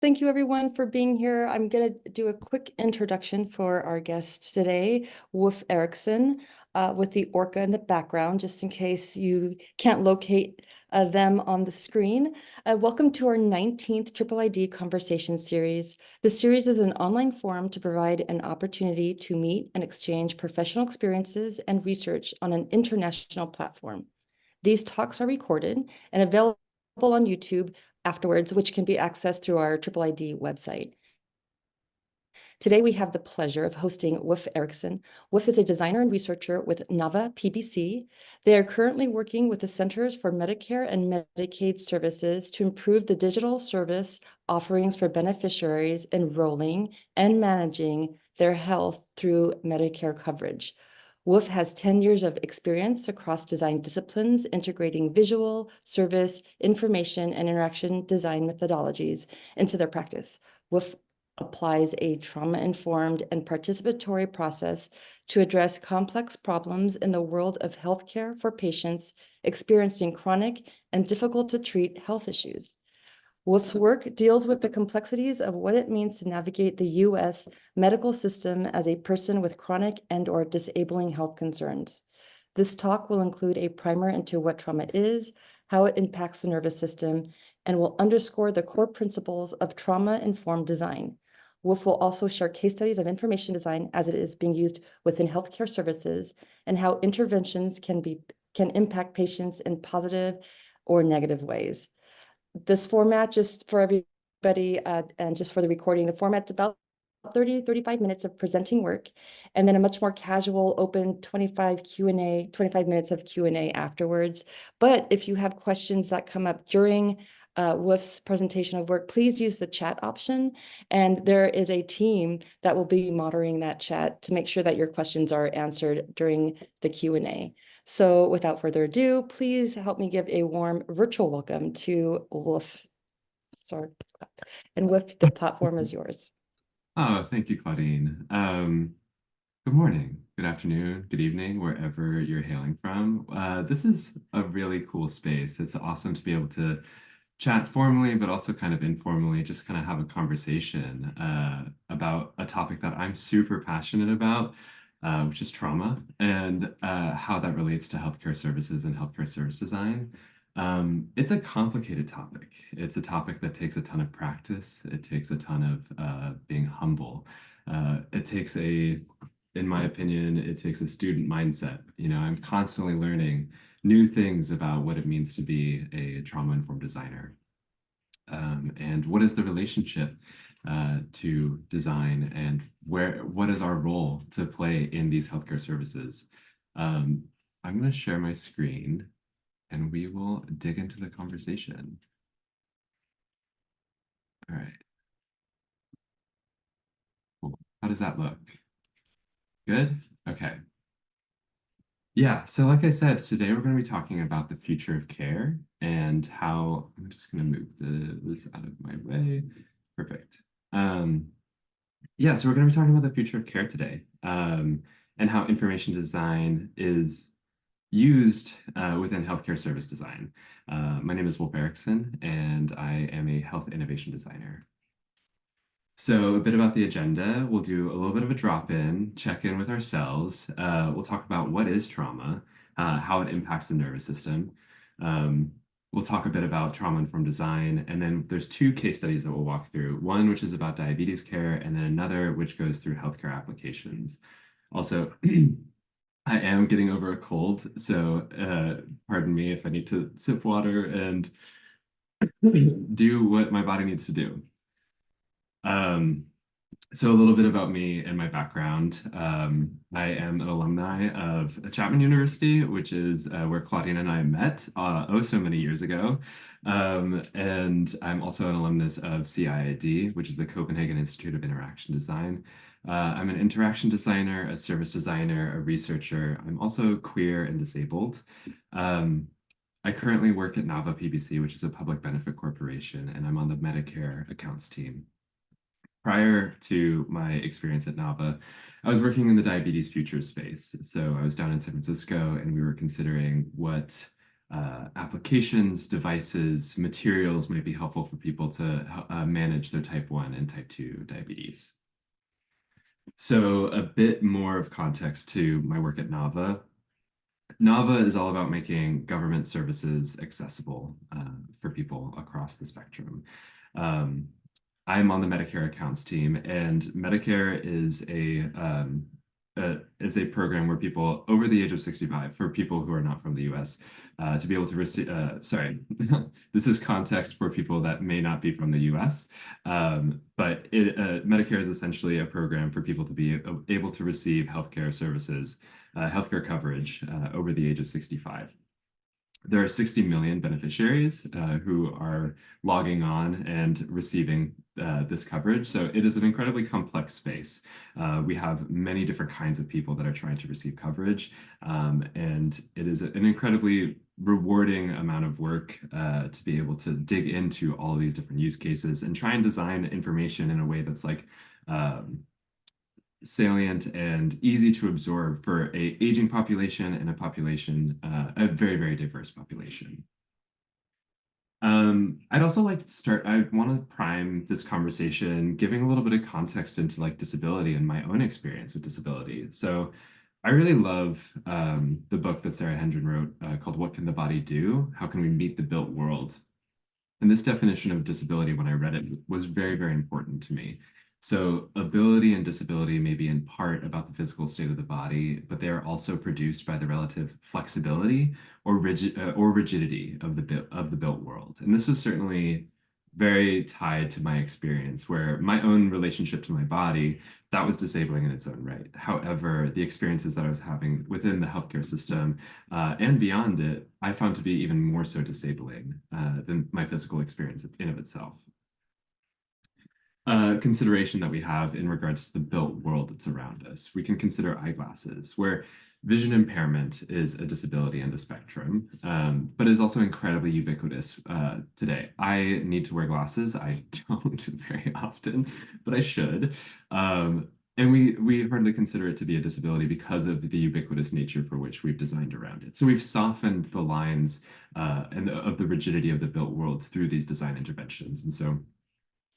Thank you everyone for being here. I'm going to do a quick introduction for our guest today, Wolfe Erikson, with the orca in the background, just in case you can't locate them on the screen. Welcome to our 19th Triple ID Conversation Series. The series is an online forum to provide an opportunity to meet and exchange professional experiences and research on an international platform. These talks are recorded and available on YouTube afterwards, which can be accessed through our Triple ID website. Today, we have the pleasure of hosting Wolfe Erikson. Wolfe is a designer and researcher with NAVA PBC. They are currently working with the Centers for Medicare and Medicaid Services to improve the digital service offerings for beneficiaries enrolling and managing their health through Medicare coverage. Wolfe has 10 years of experience across design disciplines, integrating visual, service, information, and interaction design methodologies into their practice. Wolfe applies a trauma-informed and participatory process to address complex problems in the world of healthcare for patients experiencing chronic and difficult-to-treat health issues. Wolfe's work deals with the complexities of what it means to navigate the U.S. medical system as a person with chronic and/or disabling health concerns. This talk will include a primer into what trauma is, how it impacts the nervous system, and will underscore the core principles of trauma-informed design. Wolfe will also share case studies of information design as it is being used within healthcare services and how interventions can impact patients in positive or negative ways. This format, just for everybody and just for the recording, the format's about 35 minutes of presenting work, and then a much more casual, open 25 minutes of Q&A afterwards. But if you have questions that come up during Wolfe's presentation of work, please use the chat option, and there is a team that will be monitoring that chat to make sure that your questions are answered during the Q&A. So without further ado, please help me give a warm virtual welcome to Wolfe. Sorry. And Wolfe, the platform is yours. Oh, thank you, Claudine. Good morning, good afternoon, good evening, wherever you're hailing from. This is a really cool space. It's awesome to be able to chat formally, but also kind of informally, just kind of have a conversation about a topic that I'm super passionate about, which is trauma and how that relates to healthcare services and healthcare service design. It's a complicated topic. It's a topic that takes a ton of practice. It takes a ton of being humble. It takes in my opinion, it takes a student mindset. You know, I'm constantly learning new things about what it means to be a trauma-informed designer. And what is the relationship to design, and what is our role to play in these healthcare services? I'm going to share my screen and we will dig into the conversation. All right. Cool. How does that look? Good? Okay. Yeah, so like I said, today we're going to be talking about the future of care and how I'm just going to move this out of my way. Perfect. Yeah, so we're going to be talking about the future of care today, and how information design is used within healthcare service design. My name is Wolfe Erikson, and I am a health innovation designer. So a bit about the agenda. We'll do a little bit of a drop-in, check in with ourselves. We'll talk about what is trauma, how it impacts the nervous system. We'll talk a bit about trauma-informed design, and then there's two case studies that we'll walk through. One which is about diabetes care, and then another which goes through healthcare applications. Also, I am getting over a cold, so pardon me if I need to sip water and do what my body needs to do. So a little bit about me and my background. I am an alumni of Chapman University, which is where Claudine and I met oh so many years ago. And I'm also an alumnus of CIID, which is the Copenhagen Institute of Interaction Design. I'm an interaction designer, a service designer, a researcher. I'm also queer and disabled. I currently work at NAVA PBC, which is a public benefit corporation, and I'm on the Medicare accounts team. Prior to my experience at NAVA, I was working in the diabetes futures space. So I was down in San Francisco, and we were considering what applications, devices, materials might be helpful for people to manage their type 1 and type 2 diabetes. So a bit more of context to my work at NAVA. NAVA is all about making government services accessible for people across the spectrum. Um, I'm on the Medicare accounts team, and Medicare is a program where people over the age of 65, for people who are not from the U.S., to be able to receive. Sorry, this is context for people that may not be from the U.S. But Medicare is essentially a program for people to be able to receive healthcare services, healthcare coverage over the age of 65. There are 60 million beneficiaries who are logging on and receiving this coverage. So it is an incredibly complex space. We have many different kinds of people that are trying to receive coverage. And it is an incredibly rewarding amount of work to be able to dig into all of these different use cases and try and design information in a way that's like salient and easy to absorb for a aging population and a population, a very, very diverse population. I'd also like to start, I want to prime this conversation, giving a little bit of context into like disability and my own experience with disability. So I really love the book that Sarah Hendren wrote called What Can the Body Do? How Can We Meet the Built World? And this definition of disability, when I read it, was very, very important to me. So ability and disability may be in part about the physical state of the body, but they are also produced by the relative flexibility or rigidity of the built world. And this was certainly very tied to my experience, where my own relationship to my body, that was disabling in its own right. However, the experiences that I was having within the healthcare system and beyond it, I found to be even more so disabling than my physical experience in of itself. Consideration that we have in regards to the built world that's around us. We can consider eyeglasses, where vision impairment is a disability and a spectrum, but is also incredibly ubiquitous today. I need to wear glasses. I don't very often, but I should. And we hardly consider it to be a disability because of the ubiquitous nature for which we've designed around it. So we've softened the lines of the rigidity of the built world through these design interventions. And so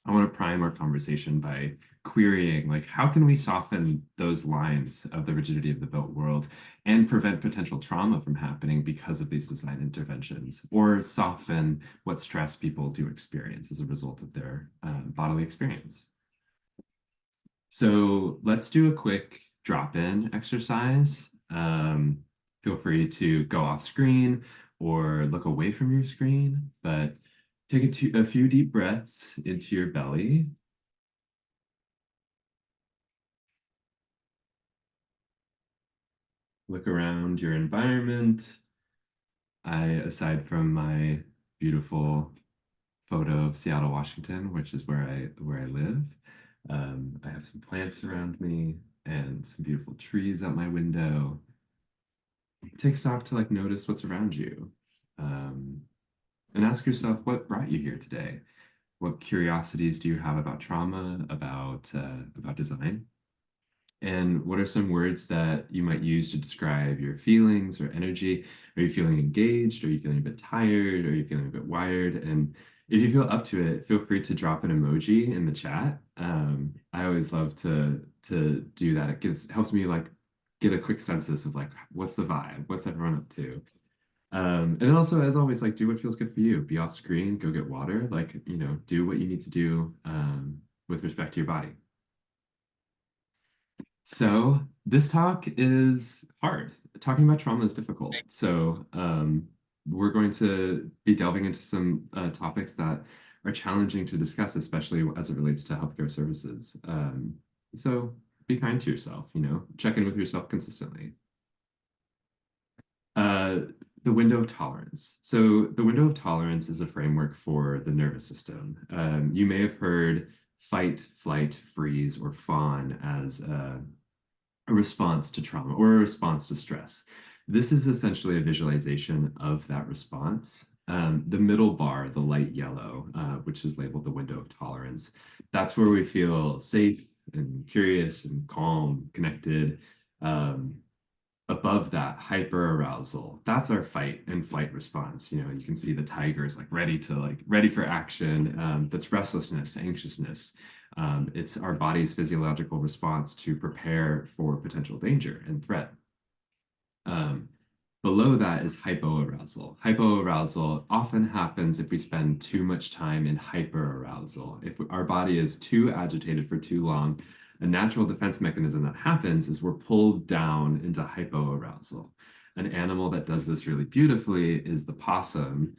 I want to prime our conversation by querying, like, how can we soften those lines of the rigidity of the built world and prevent potential trauma from happening because of these design interventions, or soften what stress people do experience as a result of their bodily experience? So let's do a quick drop-in exercise. Feel free to go off screen or look away from your screen, but take a few deep breaths into your belly. Look around your environment. Aside from my beautiful photo of Seattle, Washington, which is where I live, I have some plants around me and some beautiful trees out my window. Take stock to like notice what's around you. And ask yourself what brought you here today. What curiosities do you have about trauma, about design? And what are some words that you might use to describe your feelings or energy? Are you feeling engaged? Are you feeling a bit tired? Are you feeling a bit wired? And if you feel up to it, feel free to drop an emoji in the chat. I always love to do that. It helps me like get a quick census of like what's the vibe, what's everyone up to. And then also, as always, like do what feels good for you. Be off screen, go get water, like, do what you need to do with respect to your body. So this talk is hard. Talking about trauma is difficult. So we're going to be delving into some topics that are challenging to discuss, especially as it relates to healthcare services. So be kind to yourself, check in with yourself consistently. Uh, the window of tolerance. So the window of tolerance is a framework for the nervous system. You may have heard fight, flight, freeze, or fawn as a response to trauma or a response to stress. This is essentially a visualization of that response. The middle bar, the light yellow, which is labeled the window of tolerance, that's where we feel safe and curious and calm, connected. Above that, hyperarousal. That's our fight and flight response. You can see the tigers like ready for action. That's restlessness, anxiousness. It's our body's physiological response to prepare for potential danger and threat. Um, Below that is hypoarousal. Hypoarousal often happens if we spend too much time in hyperarousal. If our body is too agitated for too long, a natural defense mechanism that happens is we're pulled down into hypoarousal. An animal that does this really beautifully is the possum,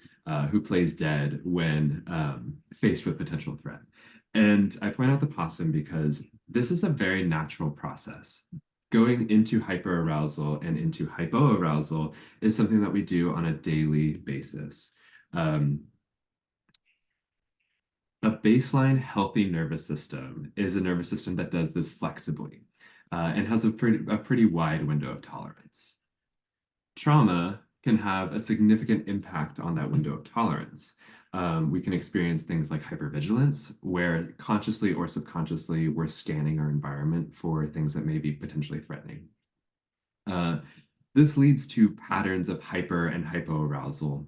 who plays dead when faced with potential threat. And I point out the possum because this is a very natural process. Going into hyperarousal and into hypoarousal is something that we do on a daily basis. Um, a baseline healthy nervous system is a nervous system that does this flexibly and has a pretty wide window of tolerance. Trauma can have a significant impact on that window of tolerance. We can experience things like hypervigilance, where consciously or subconsciously we're scanning our environment for things that may be potentially threatening. Uh, this leads to patterns of hyper and hypoarousal,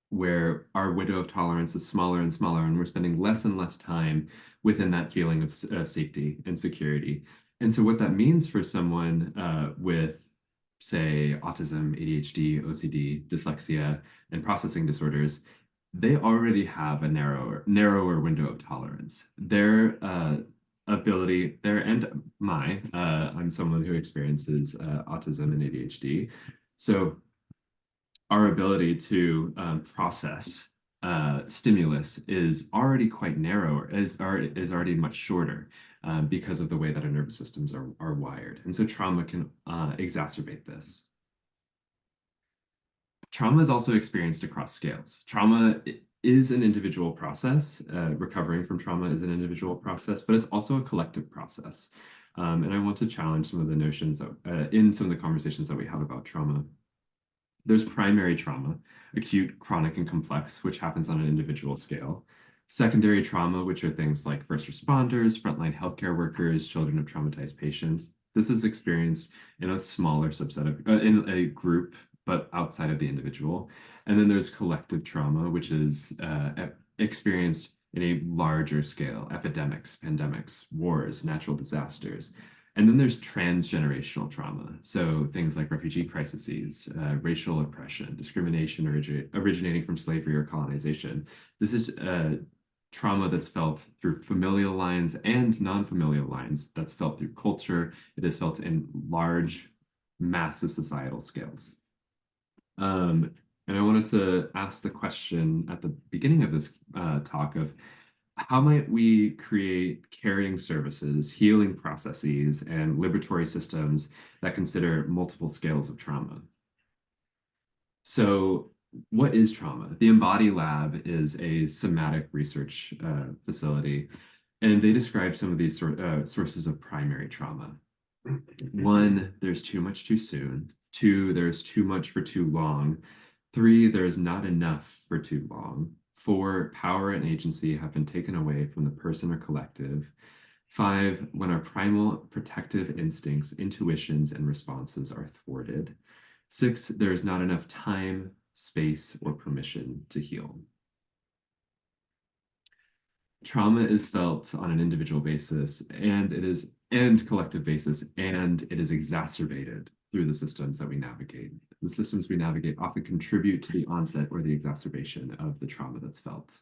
where our window of tolerance is smaller and smaller, and we're spending less and less time within that feeling of safety and security. And so, what that means for someone with, say, autism, ADHD, OCD, dyslexia, and processing disorders, they already have a narrower window of tolerance. Their ability, their and my, I'm someone who experiences autism and ADHD. So our ability to process stimulus is already quite narrow, is already much shorter because of the way that our nervous systems are wired. And so trauma can exacerbate this. Trauma is also experienced across scales. Trauma is an individual process. Recovering from trauma is an individual process, but it's also a collective process. And I want to challenge some of the notions that in some of the conversations that we have about trauma. There's primary trauma, acute, chronic, and complex, which happens on an individual scale. Secondary trauma, which are things like first responders, frontline healthcare workers, children of traumatized patients. This is experienced in a smaller subset in a group, but outside of the individual. And then there's collective trauma, which is experienced in a larger scale, epidemics, pandemics, wars, natural disasters. And then there's transgenerational trauma. So things like refugee crises, racial oppression, discrimination originating from slavery or colonization. This is trauma that's felt through familial lines and non-familial lines, that's felt through culture. It is felt in large, massive societal scales. And I wanted to ask the question at the beginning of this talk of how might we create caring services, healing processes, and liberatory systems that consider multiple scales of trauma? So, what is trauma? The Embody Lab is a somatic research facility, and they describe some of these sources of primary trauma. One, there's too much too soon. Two, there's too much for too long. Three, there's not enough for too long. Four, power and agency have been taken away from the person or collective. Five, when our primal protective instincts, intuitions, and responses are thwarted. Six, there is not enough time, space, or permission to heal. Trauma is felt on an individual basis and collective basis, and it is exacerbated through the systems that we navigate. The systems we navigate often contribute to the onset or the exacerbation of the trauma that's felt.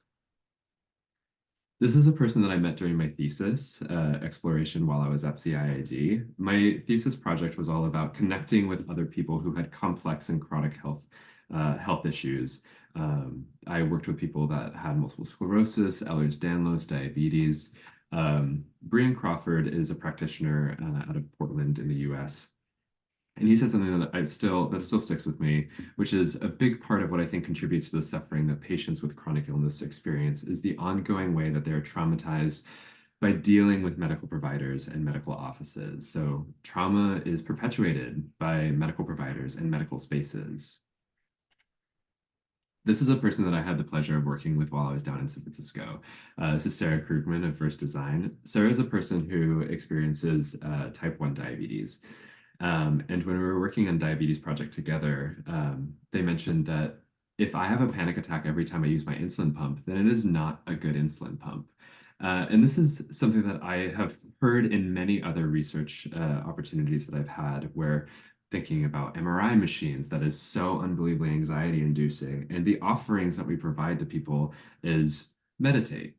This is a person that I met during my thesis exploration while I was at CIID. My thesis project was all about connecting with other people who had complex and chronic health issues. I worked with people that had multiple sclerosis, Ehlers-Danlos, diabetes. Brian Crawford is a practitioner out of Portland in the US. And he said something that still sticks with me, which is a big part of what I think contributes to the suffering that patients with chronic illness experience is the ongoing way that they're traumatized by dealing with medical providers and medical offices. So trauma is perpetuated by medical providers and medical spaces. This is a person that I had the pleasure of working with while I was down in San Francisco. This is Sarah Krugman of First Design. Sarah is a person who experiences type 1 diabetes. And when we were working on Diabetes Project together, they mentioned that if I have a panic attack every time I use my insulin pump, then it is not a good insulin pump. And this is something that I have heard in many other research opportunities that I've had, where thinking about MRI machines, that is so unbelievably anxiety inducing. And the offerings that we provide to people is meditate,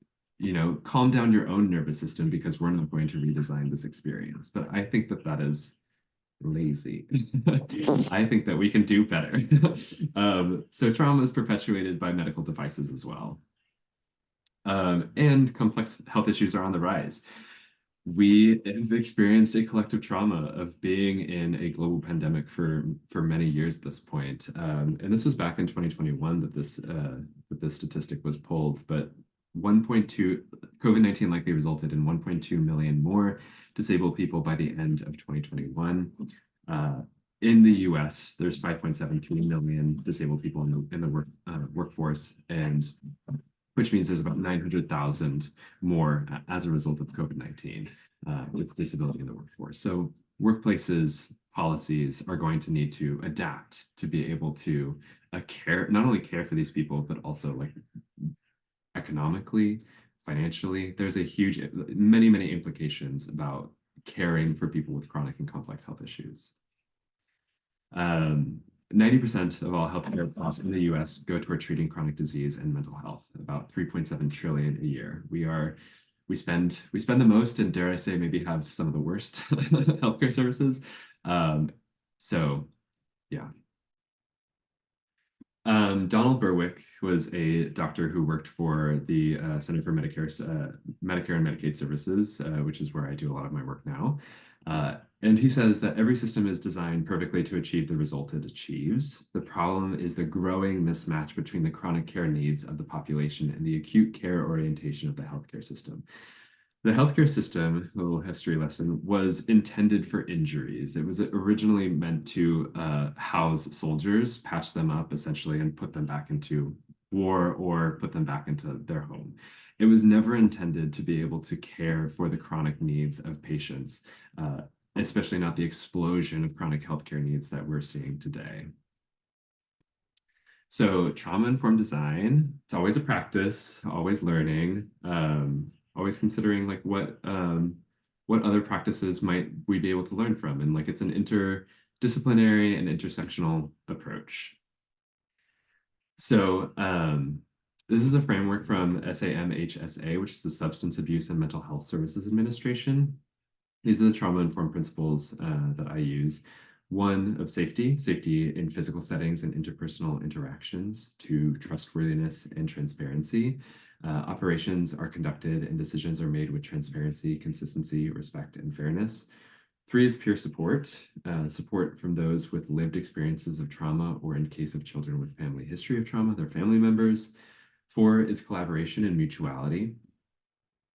calm down your own nervous system because we're not going to redesign this experience. But I think that that is lazy. I think that we can do better. So trauma is perpetuated by medical devices as well. And complex health issues are on the rise. We have experienced a collective trauma of being in a global pandemic for many years at this point. And this was back in 2021 that this statistic was pulled, but 1.2 COVID-19 likely resulted in 1.2 million more disabled people by the end of 2021. In the US, there's 5.73 million disabled people in the workforce, and which means there's about 900,000 more as a result of COVID-19 with disability in the workforce. So workplaces, policies are going to need to adapt to be able to not only care for these people, but also like economically, financially. There's many implications about caring for people with chronic and complex health issues. 90% of all healthcare costs in the US go toward treating chronic disease and mental health, about 3.7 trillion a year. We spend the most, and dare I say, maybe have some of the worst healthcare services. So yeah. Donald Berwick was a doctor who worked for the Center for Medicare and Medicaid Services, which is where I do a lot of my work now. And he says that every system is designed perfectly to achieve the result it achieves. The problem is the growing mismatch between the chronic care needs of the population and the acute care orientation of the healthcare system. The healthcare system, a little history lesson, was intended for injuries. It was originally meant to house soldiers, patch them up essentially, and put them back into war or put them back into their home. It was never intended to be able to care for the chronic needs of patients, especially not the explosion of chronic healthcare needs that we're seeing today. So trauma-informed design, it's always a practice, always learning, always considering like what other practices might we be able to learn from. And like it's an interdisciplinary and intersectional approach. So this is a framework from SAMHSA, which is the Substance Abuse and Mental Health Services Administration. These are the trauma-informed principles that I use. One, of safety in physical settings and interpersonal interactions. Two, trustworthiness and transparency. Operations are conducted and decisions are made with transparency, consistency, respect, and fairness. Three is peer support, support from those with lived experiences of trauma, or in case of children with family history of trauma, their family members. Four is collaboration and mutuality,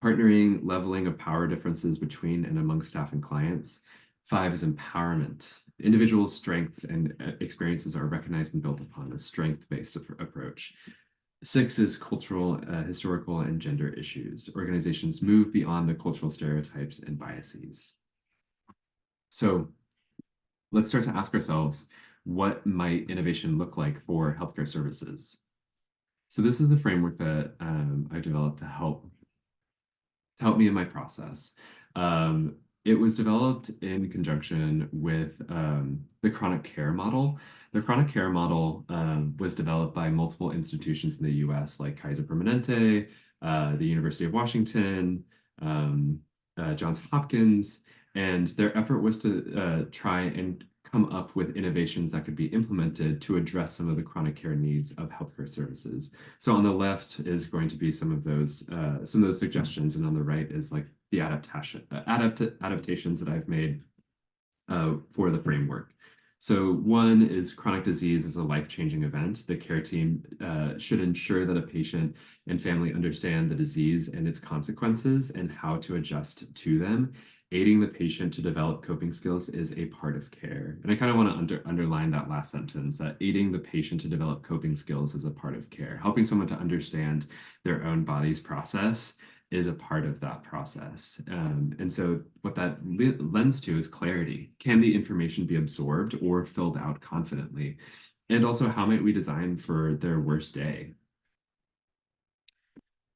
partnering, leveling of power differences between and among staff and clients. Five is empowerment. Individuals' strengths and experiences are recognized and built upon a strength-based approach. Six is cultural, historical, and gender issues. Organizations move beyond the cultural stereotypes and biases. So let's start to ask ourselves, what might innovation look like for healthcare services? So this is a framework that I've developed to help me in my process. It was developed in conjunction with the chronic care model. The chronic care model was developed by multiple institutions in the US, like Kaiser Permanente, the University of Washington, Johns Hopkins, and their effort was to try and come up with innovations that could be implemented to address some of the chronic care needs of healthcare services. So on the left is going to be some of those suggestions, and on the right is like the adaptations that I've made for the framework. So one is chronic disease is a life-changing event. The care team should ensure that a patient and family understand the disease and its consequences and how to adjust to them. Aiding the patient to develop coping skills is a part of care. And I kind of want to underline that last sentence, that aiding the patient to develop coping skills is a part of care. Helping someone to understand their own body's process is a part of that process. And so what that lends to is clarity. Can the information be absorbed or filled out confidently? And also, how might we design for their worst day?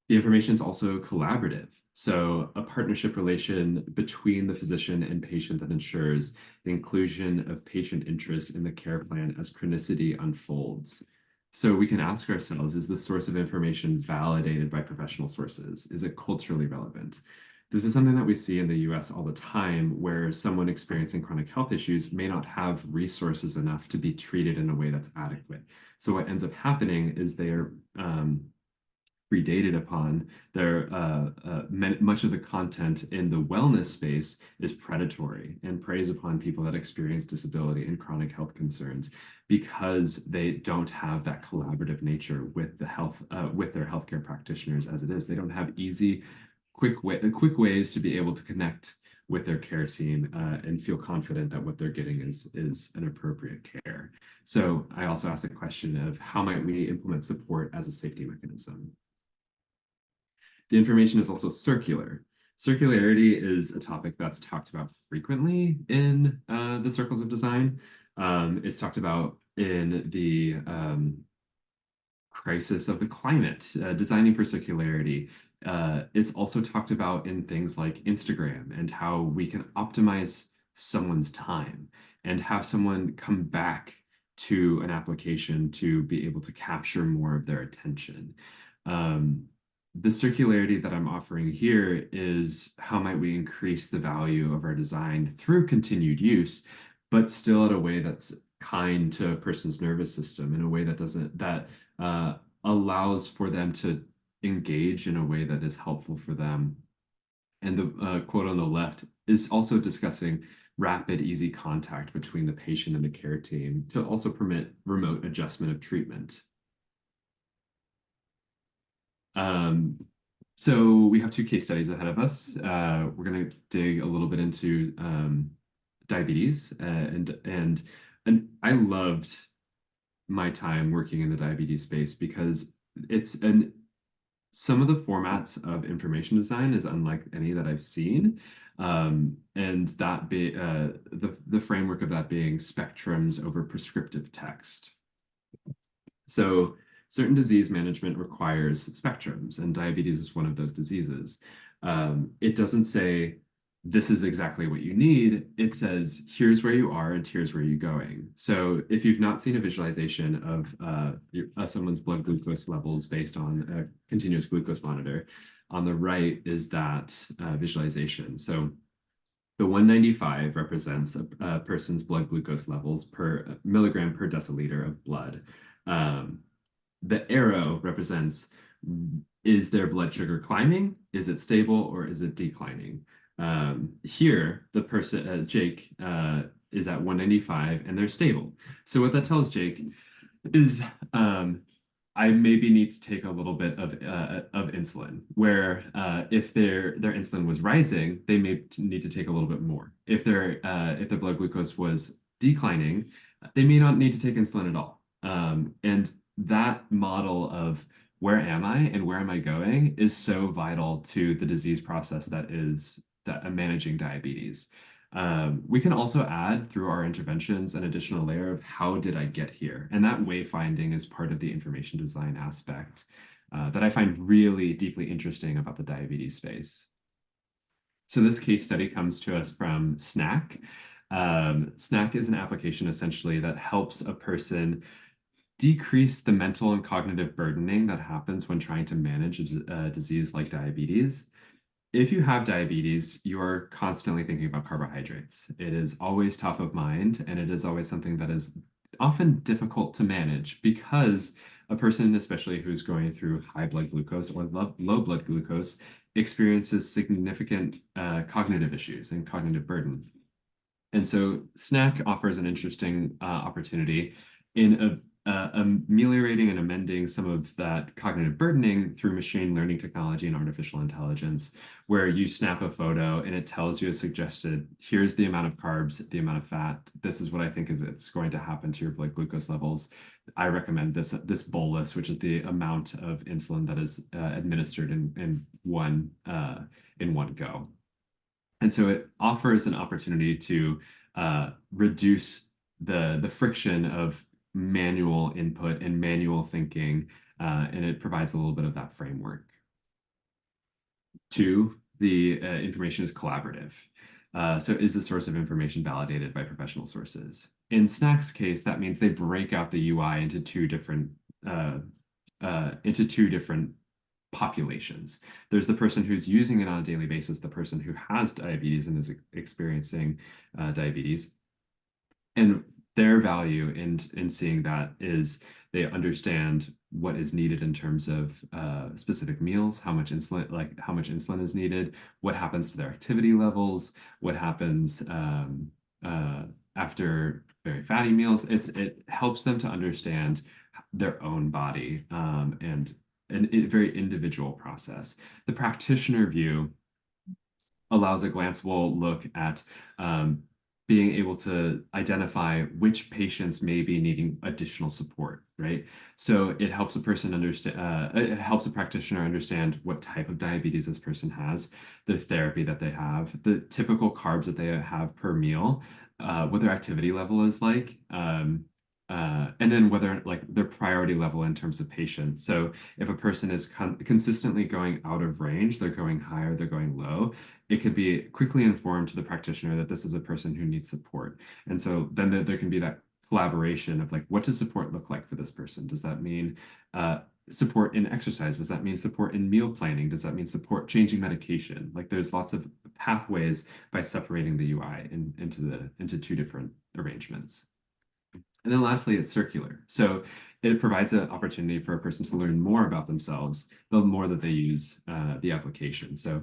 The information is also collaborative. So a partnership relation between the physician and patient that ensures the inclusion of patient interests in the care plan as chronicity unfolds. So we can ask ourselves, is this source of information validated by professional sources? Is it culturally relevant? This is something that we see in the US all the time, where someone experiencing chronic health issues may not have resources enough to be treated in a way that's adequate. So what ends up happening is they are predated upon. Much of the content in the wellness space is predatory and preys upon people that experience disability and chronic health concerns because they don't have that collaborative nature with with their healthcare practitioners as it is. They don't have easy, quick ways to be able to connect with their care team and feel confident that what they're getting is an appropriate care. So I also asked the question of how might we implement support as a safety mechanism? The information is also circular. Circularity is a topic that's talked about frequently in the circles of design. It's talked about in the crisis of the climate, designing for circularity. It's also talked about in things like Instagram and how we can optimize someone's time and have someone come back to an application to be able to capture more of their attention. The circularity that I'm offering here is how might we increase the value of our design through continued use, but still at a way that's kind to a person's nervous system in a way that doesn't allows for them to engage in a way that is helpful for them. And the quote on the left is also discussing rapid, easy contact between the patient and the care team to also permit remote adjustment of treatment. So we have two case studies ahead of us. We're going to dig a little bit into diabetes, and I loved my time working in the diabetes space because some of the formats of information design is unlike any that I've seen. And that be the framework of that being spectrums over prescriptive text. So certain disease management requires spectrums, and diabetes is one of those diseases. It doesn't say this is exactly what you need. It says, here's where you are and here's where you're going. So if you've not seen a visualization of someone's blood glucose levels based on a continuous glucose monitor, on the right is that visualization. So the 195 represents a person's blood glucose levels per milligram per deciliter of blood. The arrow represents, is their blood sugar climbing? Is it stable or is it declining? Here, the person, Jake, is at 195 and they're stable. So what that tells Jake is I maybe need to take a little bit of insulin, where if their insulin was rising, they may need to take a little bit more. If their blood glucose was declining, they may not need to take insulin at all. And that model of where am I and where am I going is so vital to the disease process that is managing diabetes. We can also add through our interventions an additional layer of how did I get here? And that wayfinding is part of the information design aspect that I find really deeply interesting about the diabetes space. So this case study comes to us from SNAC. SNAC is an application essentially that helps a person decrease the mental and cognitive burdening that happens when trying to manage a disease like diabetes. If you have diabetes, you are constantly thinking about carbohydrates. It is always top of mind, and it is always something that is often difficult to manage because a person, especially who's going through high blood glucose or low blood glucose, experiences significant cognitive issues and cognitive burden. And so SNAC offers an interesting opportunity in ameliorating and amending some of that cognitive burdening through machine learning technology and artificial intelligence, where you snap a photo and it tells you a suggested, here's the amount of carbs, the amount of fat. This is what I think is it's going to happen to your blood glucose levels. I recommend this bolus, which is the amount of insulin that is administered in one go. And so it offers an opportunity to reduce the friction of manual input and manual thinking, and it provides a little bit of that framework. Two, the information is collaborative. So is the source of information validated by professional sources? In Snack's case, that means they break out the UI into two different populations. There's the person who's using it on a daily basis, the person who has diabetes and is experiencing diabetes. And their value in seeing that is they understand what is needed in terms of specific meals, how much insulin is needed, what happens to their activity levels, what happens after very fatty meals. It helps them to understand their own body and a very individual process. The practitioner view allows a glanceable look at being able to identify which patients may be needing additional support, right? So it helps a person understand, it helps a practitioner understand what type of diabetes this person has, the therapy that they have, the typical carbs that they have per meal, what their activity level is like, and then whether like their priority level in terms of patients. So if a person is consistently going out of range, they're going higher, they're going low, it could be quickly informed to the practitioner that this is a person who needs support. And so then there can be that collaboration of like, what does support look like for this person? Does that mean support in exercise? Does that mean support in meal planning? Does that mean support changing medication? Like there's lots of pathways by separating the UI into two different arrangements. And then lastly, it's circular. So it provides an opportunity for a person to learn more about themselves the more that they use the application. So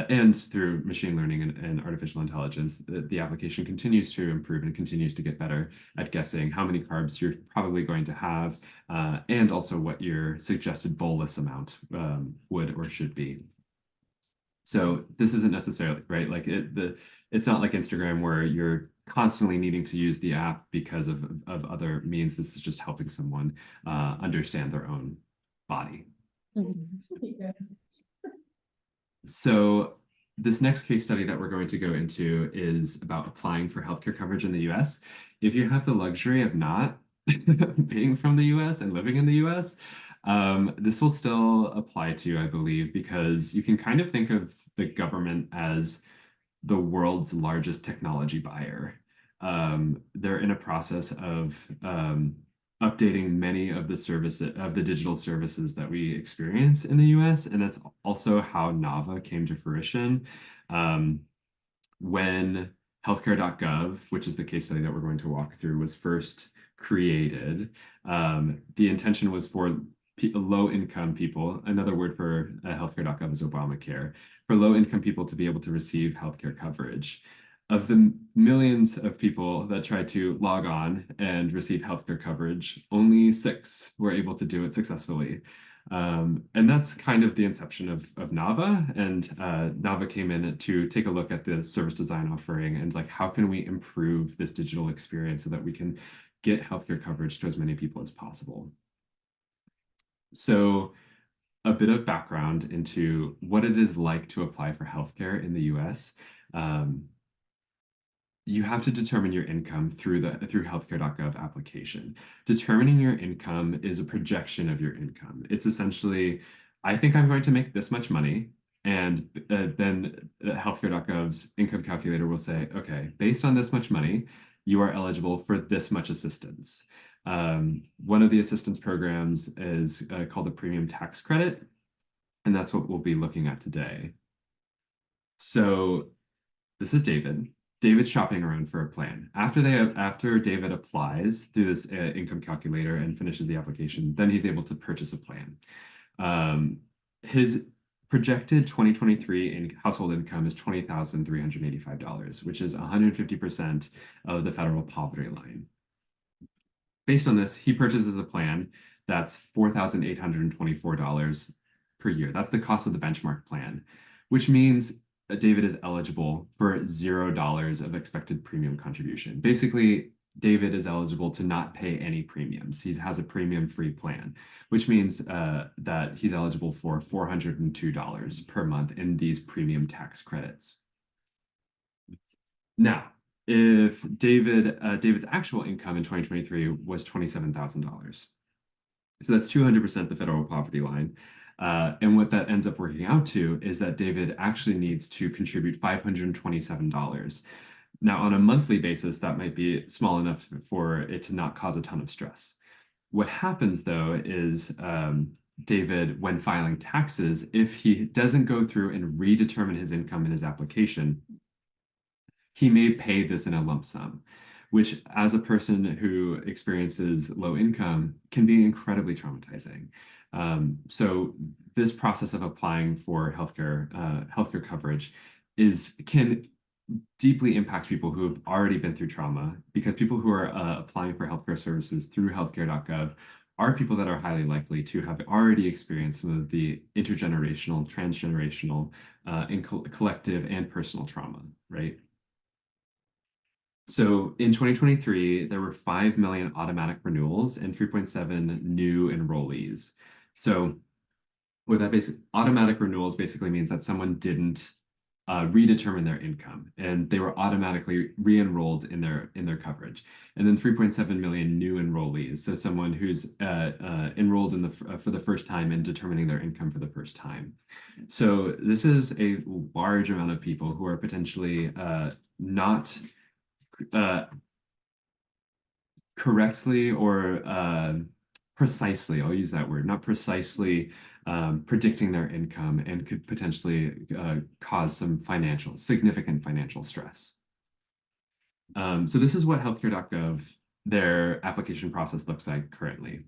and through machine learning and artificial intelligence, the application continues to improve and continues to get better at guessing how many carbs you're probably going to have, and also what your suggested bolus amount would or should be. So this isn't necessarily right. Like it's not like Instagram where you're constantly needing to use the app because of other means. This is just helping someone understand their own body. So this next case study that we're going to go into is about applying for healthcare coverage in the US. If you have the luxury of not being from the US and living in the US, this will still apply to you, I believe, because you can kind of think of the government as the world's largest technology buyer. They're in a process of updating many of the digital services that we experience in the US, and that's also how Nava came to fruition. When healthcare.gov, which is the case study that we're going to walk through, was first created, the intention was for low-income people. Another word for healthcare.gov is Obamacare, for low-income people to be able to receive healthcare coverage. Of the millions of people that tried to log on and receive healthcare coverage, only 6 were able to do it successfully. And that's kind of the inception of Nava. And Nava came in to take a look at the service design offering and like, how can we improve this digital experience so that we can get healthcare coverage to as many people as possible? So a bit of background into what it is like to apply for healthcare in the US. You have to determine your income through healthcare.gov application. Determining your income is a projection of your income. It's essentially, I think I'm going to make this much money, and then healthcare.gov's income calculator will say, okay, based on this much money, you are eligible for this much assistance. One of the assistance programs is called the premium tax credit, and that's what we'll be looking at today. So this is David. David's shopping around for a plan. After David applies through this income calculator and finishes the application, then he's able to purchase a plan. His projected 2023 household income is $20,385, which is 150% of the federal poverty line. Based on this, he purchases a plan that's $4,824 per year. That's the cost of the benchmark plan, which means that David is eligible for $0 of expected premium contribution. Basically, David is eligible to not pay any premiums. He has a premium-free plan, which means that he's eligible for $402 per month in these premium tax credits. Now, if David's actual income in 2023 was $27,000. So that's 200% the federal poverty line. And what that ends up working out to is that David actually needs to contribute $527. Now, on a monthly basis, that might be small enough for it to not cause a ton of stress. What happens though is David, when filing taxes, if he doesn't go through and redetermine his income in his application, he may pay this in a lump sum, which as a person who experiences low income can be incredibly traumatizing. So this process of applying for healthcare coverage can deeply impact people who have already been through trauma, because people who are applying for healthcare services through healthcare.gov are people that are highly likely to have already experienced some of the intergenerational, transgenerational, and collective and personal trauma, right? So in 2023, there were 5 million automatic renewals and 3.7 new enrollees. So with that automatic renewals basically means that someone didn't redetermine their income and they were automatically re-enrolled in their coverage. And then 3.7 million new enrollees. So someone who's enrolled for the first time and determining their income for the first time. So this is a large amount of people who are potentially not correctly or precisely, I'll use that word, not precisely predicting their income, and could potentially cause some significant financial stress. So this is what healthcare.gov, their application process looks like currently.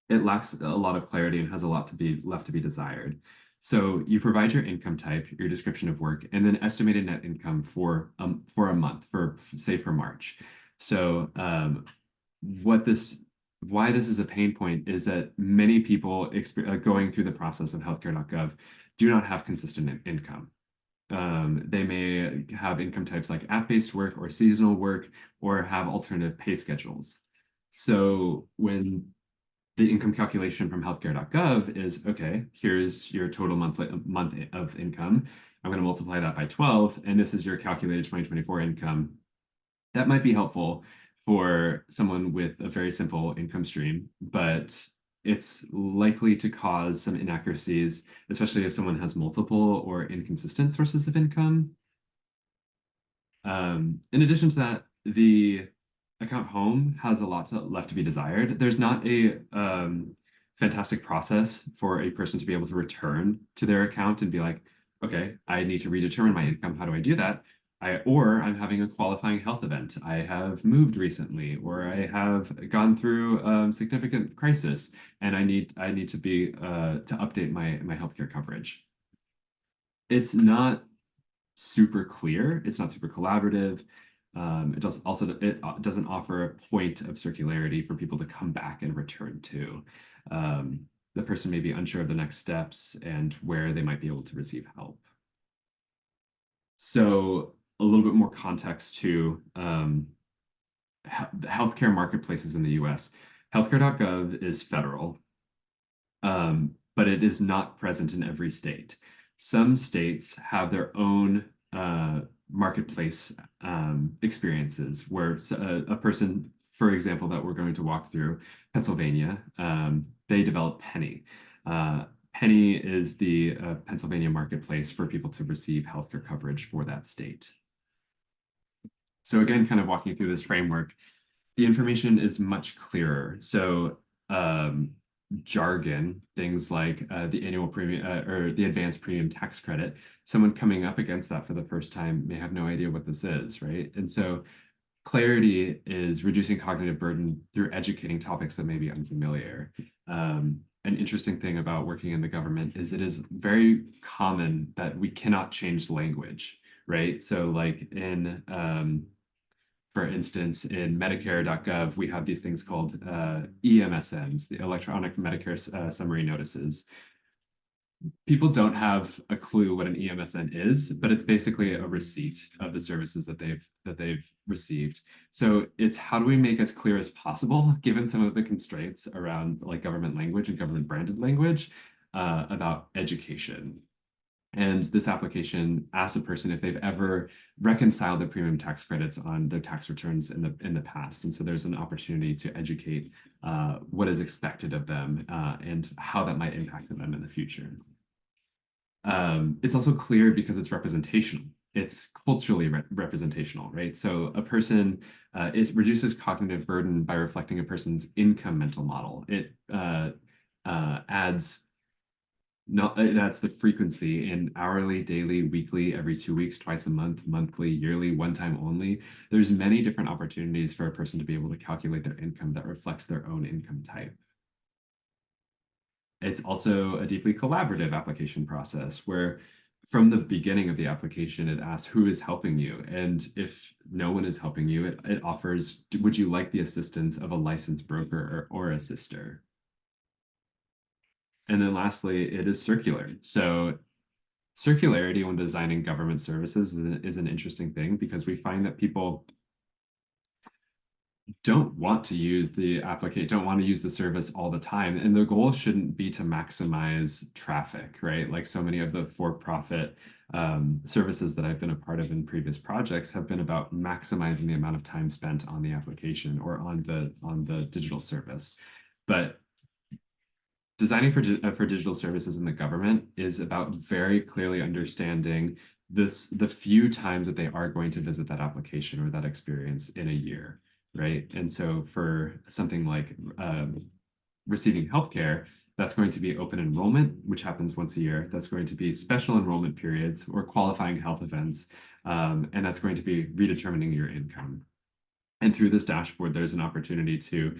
It lacks a lot of clarity and has a lot left to be desired. So you provide your income type, your description of work, and then estimated net income for a month, say for March. So why this is a pain point is that many people going through the process of healthcare.gov do not have consistent income. They may have income types like app-based work or seasonal work, or have alternative pay schedules. So when the income calculation from healthcare.gov is, okay, here's your total month of income. I'm going to multiply that by 12, and this is your calculated 2024 income. That might be helpful for someone with a very simple income stream, but it's likely to cause some inaccuracies, especially if someone has multiple or inconsistent sources of income. In addition to that, the account home has a lot left to be desired. There's not a fantastic process for a person to be able to return to their account and be like, okay, I need to redetermine my income. How do I do that? Or I'm having a qualifying health event. I have moved recently, or I have gone through significant crisis, and I need to update my healthcare coverage. It's not super clear. It's not super collaborative. It doesn't offer a point of circularity for people to come back and return to. The person may be unsure of the next steps and where they might be able to receive help. So a little bit more context to healthcare marketplaces in the US. Healthcare.gov is federal, but it is not present in every state. Some states have their own marketplace experiences where a person, for example, that we're going to walk through, Pennsylvania, they develop Penny. Penny is the Pennsylvania marketplace for people to receive healthcare coverage for that state. So again, kind of walking through this framework, the information is much clearer. So jargon, things like the annual premium or the advanced premium tax credit, someone coming up against that for the first time may have no idea what this is, right? And so clarity is reducing cognitive burden through educating topics that may be unfamiliar. An interesting thing about working in the government is it is very common that we cannot change language, right? So like in for instance, in Medicare.gov, we have these things called EMSNs, the Electronic Medicare Summary Notices. People don't have a clue what an EMSN is, but it's basically a receipt of the services that they've received. So it's how do we make as clear as possible, given some of the constraints around like government language and government branded language, about education. And this application asks a person if they've ever reconciled their premium tax credits on their tax returns in the past. And so there's an opportunity to educate what is expected of them and how that might impact them in the future. It's also clear because it's representational. It's culturally representational, right? So a person, it reduces cognitive burden by reflecting a person's income mental model. It adds that's the frequency in hourly, daily, weekly, every 2 weeks, twice a month, monthly, yearly, one time only. There's many different opportunities for a person to be able to calculate their income that reflects their own income type. It's also a deeply collaborative application process where from the beginning of the application, it asks who is helping you. And if no one is helping you, it offers, would you like the assistance of a licensed broker or assister? And then lastly, it is circular. So circularity when designing government services is an interesting thing because we find that people don't want to use don't want to use the service all the time. And the goal shouldn't be to maximize traffic, right? Like so many of the for-profit services that I've been a part of in previous projects have been about maximizing the amount of time spent on the application or on the digital service. But designing for digital services in the government is about very clearly understanding the few times that they are going to visit that application or that experience in a year, right? And so for something like receiving healthcare, that's going to be open enrollment, which happens once a year. That's going to be special enrollment periods or qualifying health events, and that's going to be redetermining your income. And through this dashboard, there's an opportunity to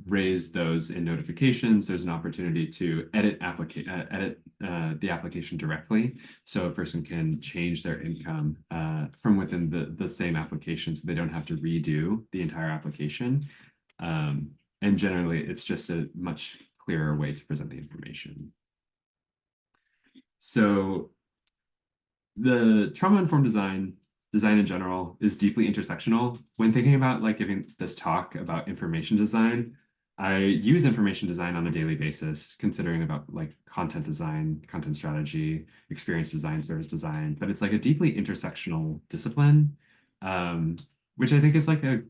raise those in notifications. There's an opportunity to edit the application directly. So a person can change their income from within the same application so they don't have to redo the entire application. And generally, it's just a much clearer way to present the information. So the trauma-informed design in general is deeply intersectional. When thinking about like giving this talk about information design, I use information design on a daily basis, considering about like content design, content strategy, experience design, service design, but it's like a deeply intersectional discipline, which I think is like a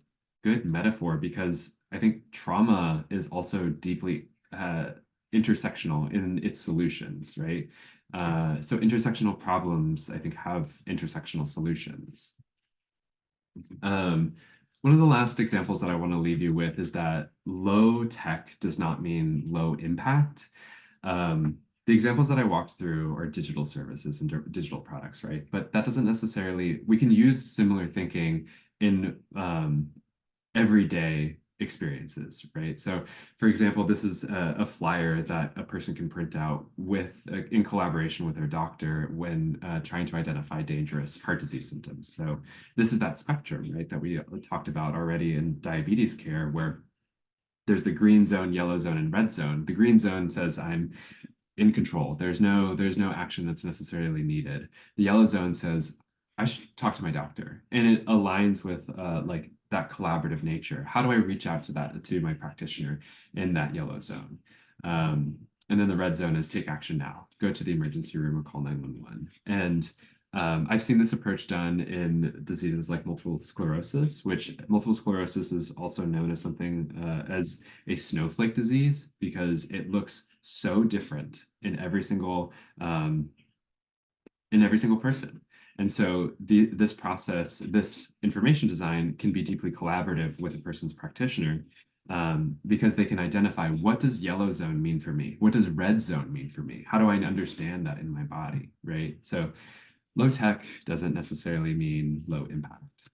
good metaphor because I think trauma is also deeply intersectional in its solutions, right? So intersectional problems, I think, have intersectional solutions. One of the last examples that I want to leave you with is that low tech does not mean low impact. The examples that I walked through are digital services and digital products, right? But that doesn't necessarily, we can use similar thinking in everyday experiences, right? So for example, this is a flyer that a person can print out in collaboration with their doctor when trying to identify dangerous heart disease symptoms. So this is that spectrum, right, that we talked about already in diabetes care, where there's the green zone, yellow zone, and red zone. The green zone says I'm in control. There's no action that's necessarily needed. The yellow zone says I should talk to my doctor, and it aligns with like that collaborative nature. How do I reach out to my practitioner in that yellow zone? And then the red zone is take action now. Go to the emergency room or call 911. And I've seen this approach done in diseases like multiple sclerosis, which multiple sclerosis is also known as something as a snowflake disease because it looks so different in every single person. And so this process, this information design can be deeply collaborative with a person's practitioner because they can identify what does yellow zone mean for me? What does red zone mean for me? How do I understand that in my body, right? So low tech doesn't necessarily mean low impact.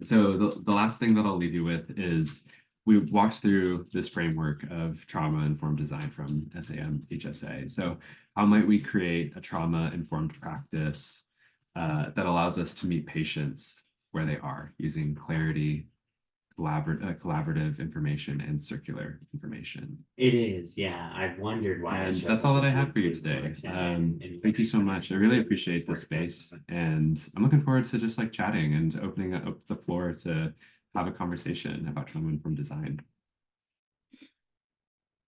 So the last thing that I'll leave you with is we walked through this framework of trauma-informed design from SAM HSA. So how might we create a trauma-informed practice that allows us to meet patients where they are using clarity, collaborative information, and circular information. It is, yeah. I've wondered why. And that's all that I have for you today. Thank you so much. I really appreciate the space, and I'm looking forward to just like chatting and opening up the floor to have a conversation about trauma-informed design.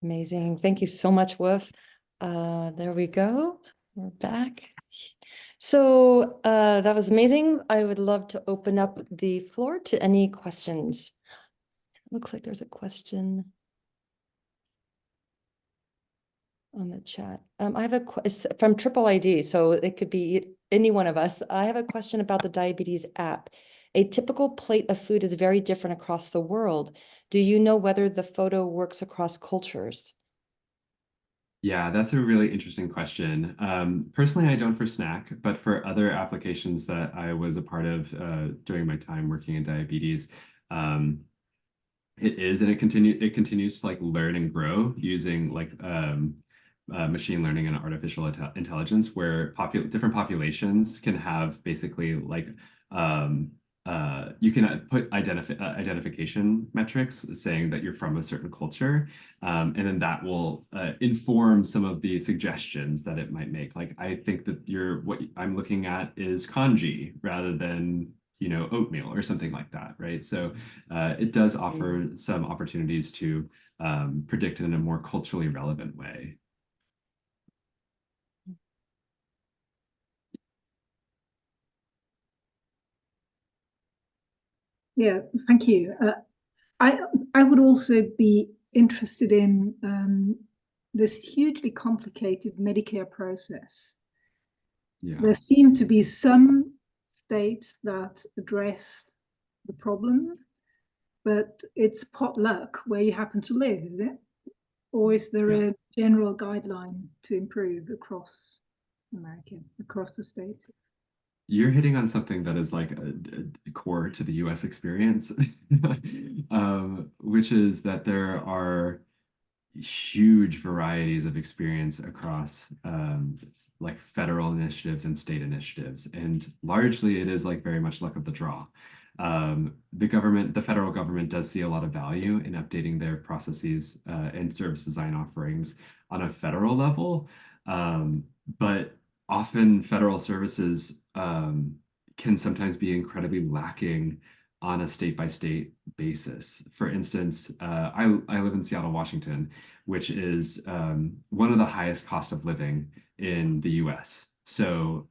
Amazing. Thank you so much, Wolfe. There we go. We're back. So that was amazing. I would love to open up the floor to any questions. Looks like there's a question on the chat. I have it's from Triple ID, so it could be any one of us. I have a question about the diabetes app. A typical plate of food is very different across the world. Do you know whether the photo works across cultures? Yeah, that's a really interesting question. Personally, I don't for snack, but for other applications that I was a part of during my time working in diabetes, it is, and it continues to like learn and grow using like machine learning and artificial intelligence, where different populations can have basically like you can put identification metrics saying that you're from a certain culture, and then that will inform some of the suggestions that it might make. Like I think that what I'm looking at is kanji rather than oatmeal or something like that, right? So it does offer some opportunities to predict in a more culturally relevant way. Yeah, thank you. I would also be interested in this hugely complicated Medicare process. Yeah. There seem to be some states that address the problem, but it's potluck where you happen to live, is it? Or is there a general guideline to improve across America, across the states? You're hitting on something that is like a core to the US experience, which is that there are huge varieties of experience across like federal initiatives and state initiatives. And largely it is like very much luck of the draw. The federal government does see a lot of value in updating their processes and service design offerings on a federal level. But often federal services can sometimes be incredibly lacking on a state-by-state basis. For instance, I live in Seattle, Washington, which is one of the highest cost of living in the US. So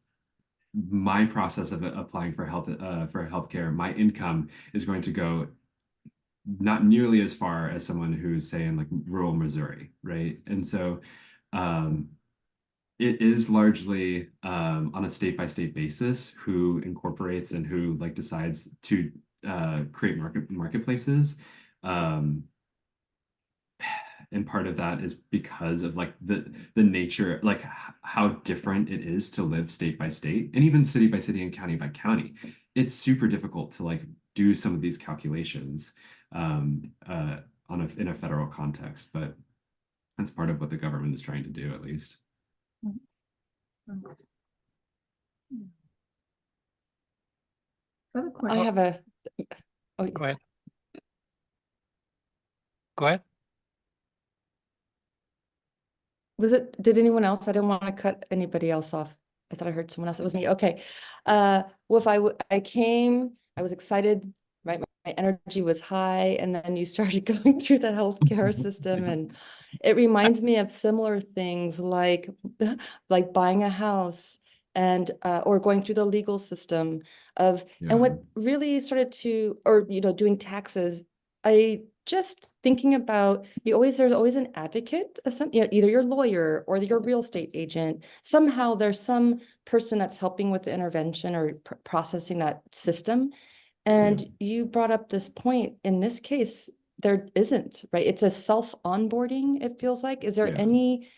my process of applying for healthcare, my income is going to go not nearly as far as someone who's, say, in like rural Missouri, right? And so it is largely on a state-by-state basis who incorporates and who like decides to create marketplaces. And part of that is because of like the nature, like how different it is to live state by state and even city by city and county by county. It's super difficult to like do some of these calculations in a federal context, but that's part of what the government is trying to do, at least. I have a. Oh, Go ahead. Go ahead. Did anyone else? I didn't want to cut anybody else off. I thought I heard someone else. It was me. Okay. Wolf, I came, I was excited, right? My energy was high, and then you started going through the healthcare system, and it reminds me of similar things like buying a house and or going through the legal system of, and what really started to, or doing taxes. I just thinking about there's always an advocate of some, either your lawyer or your real estate agent. Somehow there's some person that's helping with the intervention or processing that system. And you brought up this point, in this case, there isn't, right? It's a self-onboarding, it feels like. Is there any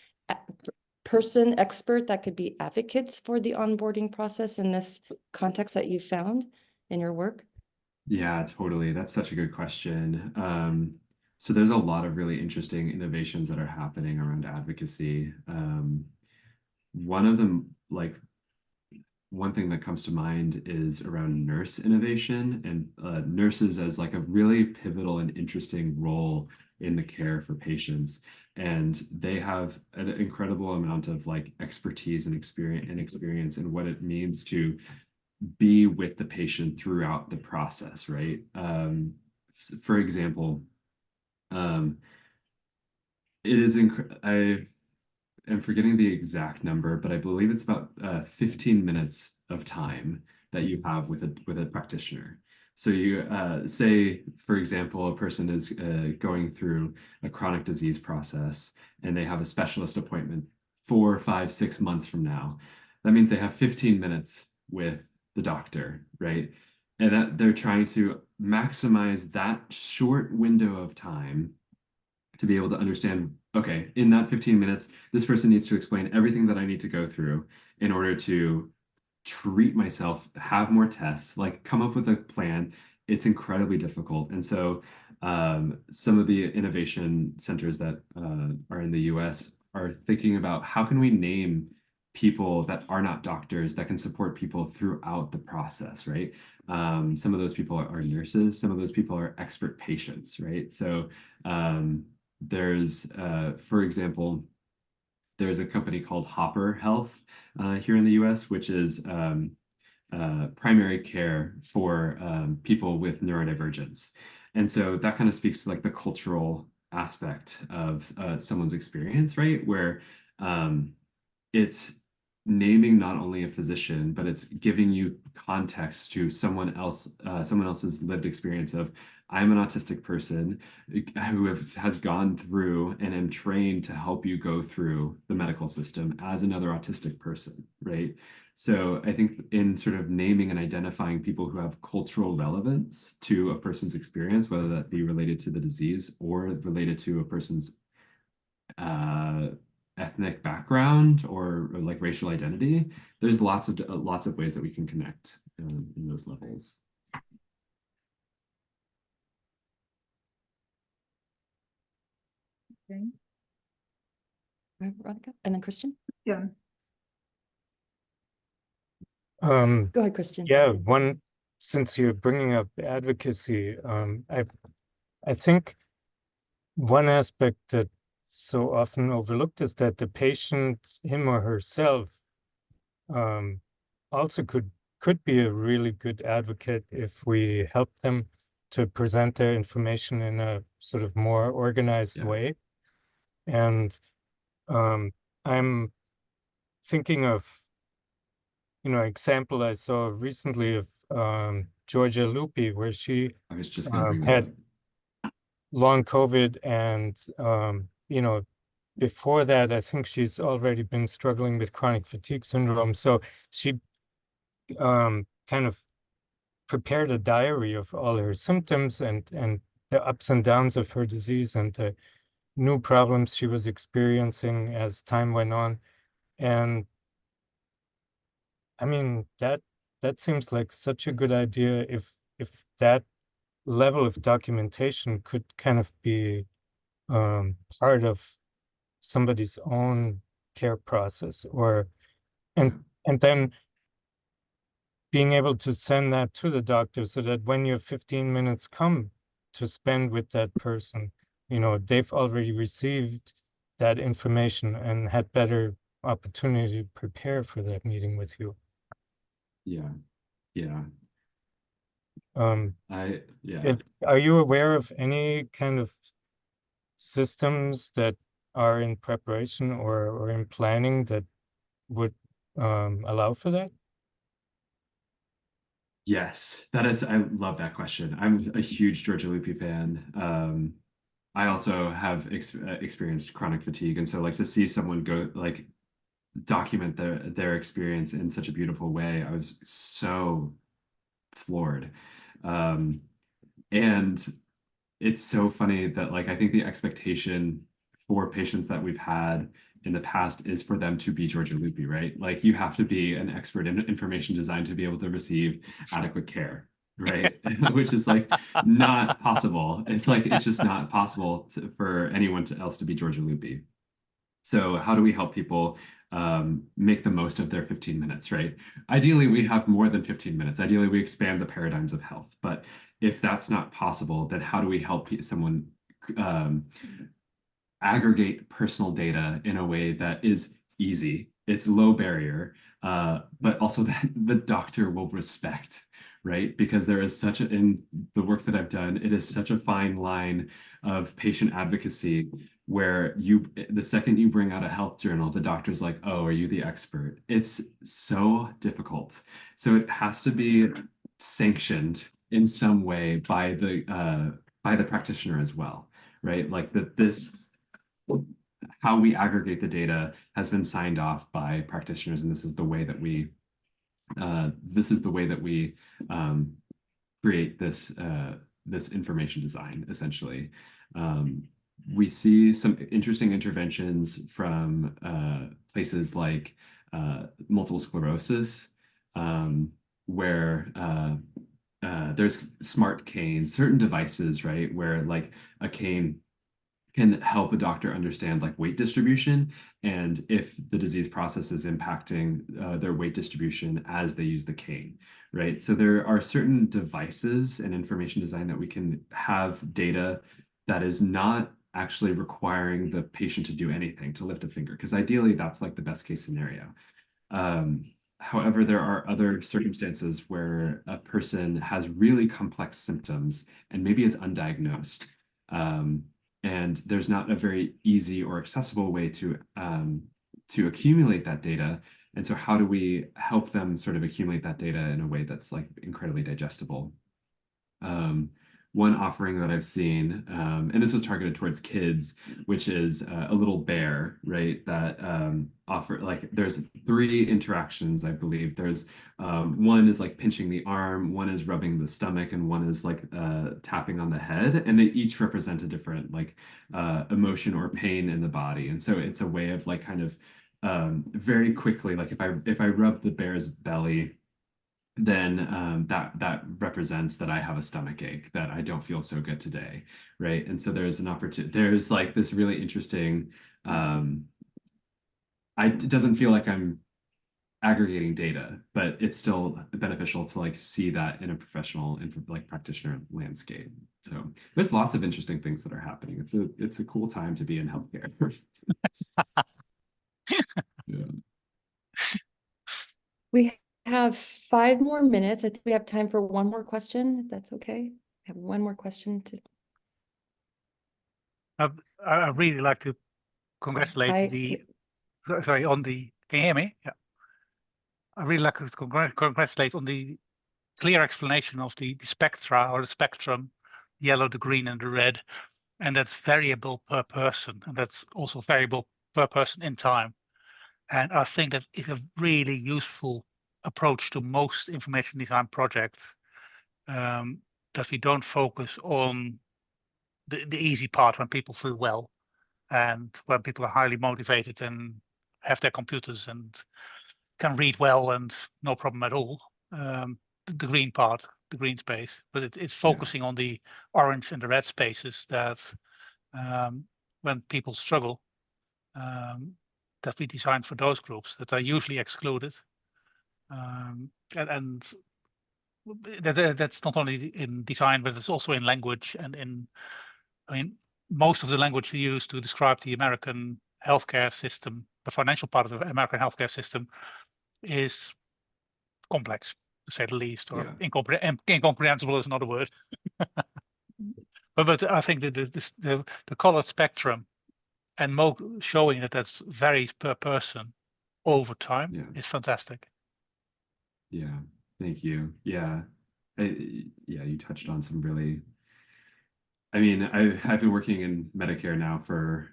expert that could be advocates for the onboarding process in this context that you found in your work? Yeah, totally. That's such a good question. So there's a lot of really interesting innovations that are happening around advocacy. One one thing that comes to mind is around nurse innovation and nurses as like a really pivotal and interesting role in the care for patients. And they have an incredible amount of like expertise and experience in what it means to be with the patient throughout the process, right? For example, it is I am forgetting the exact number, but I believe it's about 15 minutes of time that you have with a practitioner. So you say, for example, a person is going through a chronic disease process and they have a specialist appointment 4, 5, 6 months from now. That means they have 15 minutes with the doctor, right? And that they're trying to maximize that short window of time to be able to understand, okay, in that 15 minutes, this person needs to explain everything that I need to go through in order to treat myself, have more tests, like come up with a plan. It's incredibly difficult. And so some of the innovation centers that are in the US are thinking about how can we name people that are not doctors that can support people throughout the process, right? Some of those people are nurses, some of those people are expert patients, right? So there's, for example, there's a company called Hopper Health here in the US, which is primary care for people with neurodivergence. And so that kind of speaks to like the cultural aspect of someone's experience, right? Where it's naming not only a physician, but it's giving you context to someone else's lived experience of, I'm an autistic person who has gone through and am trained to help you go through the medical system as another autistic person, right? So I think in sort of naming and identifying people who have cultural relevance to a person's experience, whether that be related to the disease or related to a person's ethnic background or like racial identity, there's lots of ways that we can connect in those levels. Okay. Veronica, and then Christian. Yeah. Go ahead, Christian. Yeah, since you're bringing up advocacy, I think one aspect that's so often overlooked is that the patient, him or herself, also could be a really good advocate if we help them to present their information in a sort of more organized way. And I'm thinking of, example I saw recently of Georgia Lupi, where she I was just going to bring that had up. long COVID, and before that, I think she's already been struggling with chronic fatigue syndrome. So she kind of prepared a diary of all her symptoms and the ups and downs of her disease and the new problems she was experiencing as time went on. And I mean, that seems like such a good idea if that level of documentation could kind of be part of somebody's own care process, and then being able to send that to the doctor so that when your 15 minutes come to spend with that person, they've already received that information and had better opportunity to prepare for that meeting with you. Yeah. Yeah. Are you aware of any kind of systems that are in preparation or in planning that would allow for that? Yes, I love that question. I'm a huge Georgia Lupi fan. I also have experienced chronic fatigue, and so like to see someone go like document their experience in such a beautiful way, I was so floored. And it's so funny that like I think the expectation for patients that we've had in the past is for them to be Georgia Lupi, right? Like you have to be an expert in information design to be able to receive adequate care, right? Which is like not possible. It's like it's just not possible for anyone else to be Georgia Lupi. So how do we help people make the most of their 15 minutes, right? Ideally, we have more than 15 minutes. Ideally, we expand the paradigms of health. But if that's not possible, then how do we help someone aggregate personal data in a way that is easy, it's low barrier, but also that the doctor will respect, right? Because there is such a, in the work that I've done, it is such a fine line of patient advocacy where the second you bring out a health journal, the doctor's like, oh, are you the expert? It's so difficult. So it has to be sanctioned in some way by the practitioner as well, right? Like how we aggregate the data has been signed off by practitioners, and this is the way that we create this information design, essentially. We see some interesting interventions from places like multiple sclerosis, where there's smart canes, certain devices, right, where like a cane can help a doctor understand like weight distribution and if the disease process is impacting their weight distribution as they use the cane, right? So there are certain devices and information design that we can have data that is not actually requiring the patient to do anything, to lift a finger, because ideally that's like the best case scenario. However, there are other circumstances where a person has really complex symptoms and maybe is undiagnosed. And there's not a very easy or accessible way to accumulate that data. And so how do we help them sort of accumulate that data in a way that's like incredibly digestible? One offering that I've seen, and this was targeted towards kids, which is a little bear, right? That offer, like, there's 3 interactions, I believe. There's one is like pinching the arm, one is rubbing the stomach, and one is like tapping on the head. And they each represent a different like emotion or pain in the body. And so it's a way of like kind of very quickly, like if I rub the bear's belly, then that represents that I have a stomach ache, that I don't feel so good today, right? And so there's an opportunity, there's like this really interesting, it doesn't feel like I'm aggregating data, but it's still beneficial to like see that in a professional and like practitioner landscape. So there's lots of interesting things that are happening. It's a cool time to be in healthcare. Yeah. We have 5 more minutes. I think we have time for one more question, if that's okay. I have one more question to. I really like to congratulate sorry, on the, can you hear me? Yeah. I really like to congratulate on the clear explanation of the spectra or the spectrum, yellow, the green, and the red. And that's variable per person. And that's also variable per person in time. And I think that is a really useful approach to most information design projects, that we don't focus on the easy part when people feel well and when people are highly motivated and have their computers and can read well and no problem at all. The green part, the green space, but it's focusing on the orange and the red spaces that when people struggle, that we design for those groups that are usually excluded. And that's not only in design, but it's also in language and I mean, most of the language we use to describe the American healthcare system, the financial part of the American healthcare system, is complex, to say the least, or incomprehensible is another word. but I think that the colored spectrum and showing that that's varies per person over time is fantastic. Yeah, thank you. Yeah, you touched on some really. I mean, I've been working in Medicare now for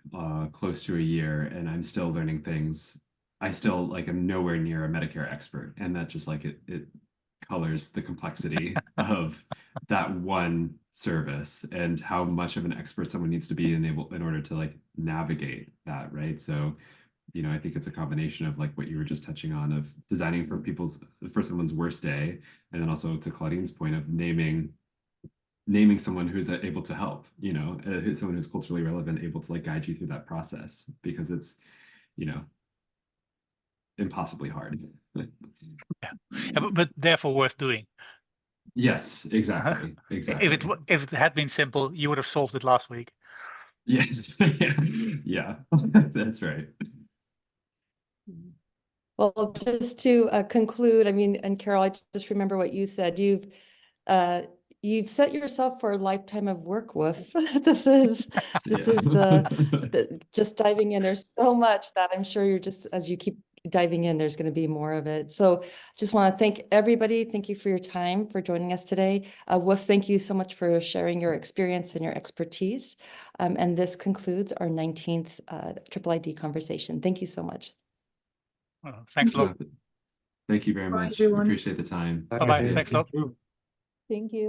close to a year, and I'm still learning things. I still like am nowhere near a Medicare expert, and that just like it colors the complexity of that one service and how much of an expert someone needs to be in order to like navigate that, right? So, you know, I think it's a combination of like what you were just touching on of designing for someone's worst day, and then also to Claudine's point of naming someone who's able to help, you know, someone who's culturally relevant, able to like guide you through that process, because it's, you know, impossibly hard. Yeah, but therefore worth doing. Yes, exactly. Exactly. If it had been simple, you would have solved it last week. Yes. Yeah, that's right. Well, just to conclude, I mean, and Carol, I just remember what you said. You've set yourself for a lifetime of work, Wolfe. This is the just diving in. There's so much that I'm sure you're just, as you keep diving in, there's going to be more of it. So just want to thank everybody. Thank you for your time, for joining us today. Wolfe, thank you so much for sharing your experience and your expertise. And this concludes our 19th Triple ID conversation. Thank you so much. Thanks a lot. Thank you very Bye, much. We everyone. appreciate the time. Bye-bye. Thanks a lot. Thank you.